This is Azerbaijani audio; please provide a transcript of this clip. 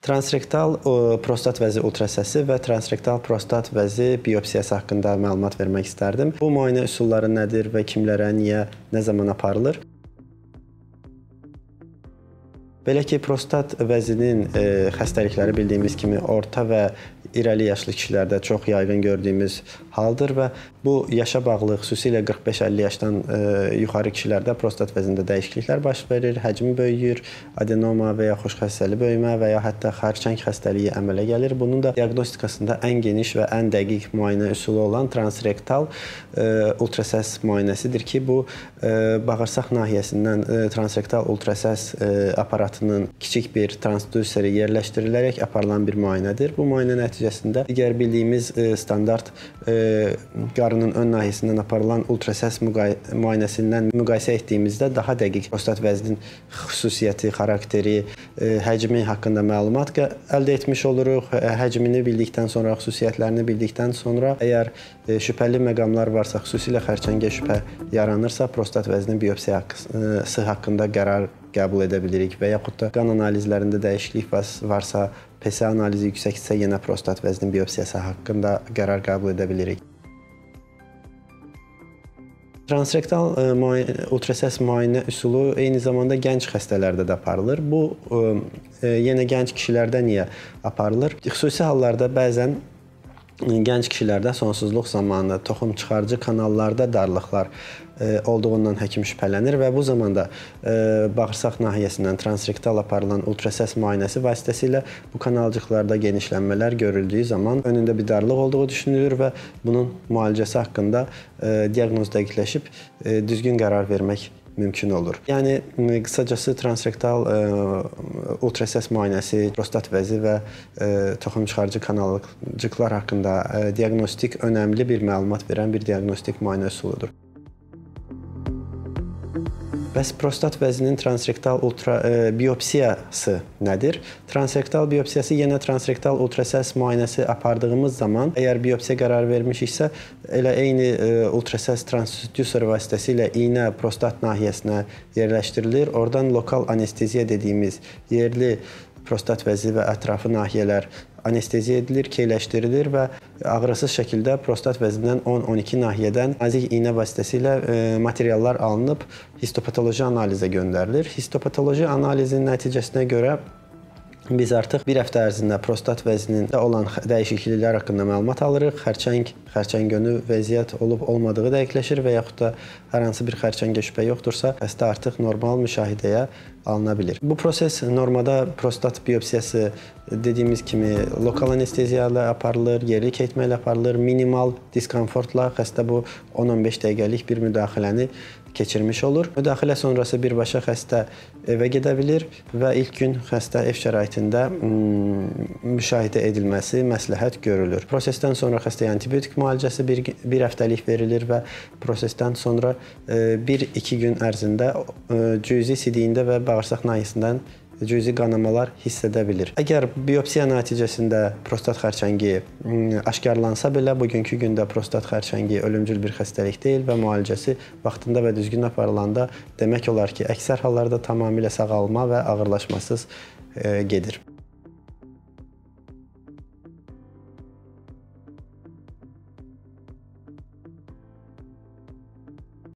Transrektal prostat vəzi ultrasəsi və transrektal prostat vəzi biopsiyası haqqında məlumat vermək istərdim. Bu müayinə üsulları nədir və kimlərə, niyə, nə zaman aparılır? Belə ki, prostat vəzinin xəstəlikləri bildiyimiz kimi orta və irəli yaşlı kişilərdə çox yayğın gördüyümüz haldır və bu yaşa bağlı, xüsusilə 45-50 yaşdan yuxarı kişilərdə prostat vəzində dəyişikliklər baş verir, həcmi böyüyür, adenoma və ya xoşxəssəli böyümə və ya hətta xərçəng xəstəliyi əmələ gəlir. Bunun da diaqnostikasında ən geniş və ən dəqiq müayinə üsulu olan transrektal ultrasəs müayinəsidir ki, bu bağırsaq nahiyəsindən transrektal ultrasəs aparatının kiçik bir transdüseri yerləşdirilərək aparılan bir müayinədir. Bu müayinə nəticəsində digər bildiyimiz standart qarının ön nahiyəsindən aparılan ultrasəs müayinəsindən müqayisə etdiyimizdə daha dəqiq prostat vəzinin xüsusiyyəti, xarakteri, həcmi haqqında məlumat əldə etmiş oluruq. Həcmini bildikdən sonra, xüsusiyyətlərini bildikdən sonra, əgər şübhəli məqamlar varsa, xüsusilə xərçəngə şübhə yaranırsa, prostat vəzinin biopsiyası haqqında qərar qəbul edə bilirik və yaxud da qan analizlərində dəyişiklik varsa, PSA analizi yüksəksə, yenə prostat vəzinin biopsiyası haqqında qərar qəbul edə bilirik. Transrektal ultrasəs müayinə üsulu eyni zamanda gənc xəstələrdə də aparılır. Bu, yenə gənc kişilərdə niyə aparılır? Xüsusi hallarda bəzən gənc kişilərdə sonsuzluq zamanı toxum çıxarıcı kanallarda darlıqlar olduğundan həkim şübhələnir və bu zamanda bağırsaq nahiyəsindən transrektal aparılan ultrasəs müayinəsi vasitəsilə bu kanalcıqlarda genişlənmələr görüldüyü zaman önündə bir darlıq olduğu düşünülür və bunun müalicəsi haqqında diaqnoz dəqiqləşib düzgün qərar vermək mümkün olur. Yəni, qısacası transrektal ultrasəs müayinəsi, prostat vəzi və toxum çıxarıcı kanalcıqlar haqqında diaqnostik önəmli bir məlumat verən bir diaqnostik müayinə üsuludur. Bəs prostat vəzinin transrektal biopsiyası nədir? Transrektal biopsiyası yenə transrektal ultrasəs müayinəsi apardığımız zaman, əgər biopsiya qərar vermişiksə, elə eyni ultrasəs transdüser vasitəsilə iynə prostat nahiyəsinə yerləşdirilir. Oradan lokal anesteziya dediyimiz yerli prostat vəzi və ətrafı nahiyələr anesteziya edilir, keyləşdirilir və ağrısız şəkildə prostat vəzindən 10-12 nahiyədən nazik iynə vasitəsilə materiallar alınıb histopatoloji analizə göndərilir. Histopatoloji analizin nəticəsinə görə biz artıq bir həftə ərzində prostat vəzinində olan dəyişikliklər haqqında məlumat alırıq. Xərçəngönü vəziyyət olub-olmadığı dəqiqləşir və yaxud da hər hansı bir xərçəngə şübhə yoxdursa, xəstə artıq normal müşahidəyə alına bilir. Bu proses normada prostat biopsiyası dediyimiz kimi lokal anesteziya ilə aparılır, yerli keytmə ilə aparılır, minimal diskomfortla xəstə bu 10-15 dəqiqəlik bir müdaxiləni keçirmiş olur. Müdaxilə sonrası birbaşa xəstə evə gedə bilir və ilk gün xəstə ev şəraitində müşahidə edilməsi məsləhət görülür. Prosesdən sonra xəstəyə antibiotik müalicəsi bir həftəlik verilir və prosesdən sonra 1-2 gün ərzində cüzi sidiyində və bağırsaq nahiyəsindən cüzi qanamalar hiss edə bilir. Əgər biopsiya nəticəsində prostat xərçəngi aşkarlansa belə, bugünkü gündə prostat xərçəngi ölümcül bir xəstəlik deyil və müalicəsi vaxtında və düzgün aparılanda demək olar ki, əksər hallarda tamamilə sağalma və ağırlaşmasız gedir.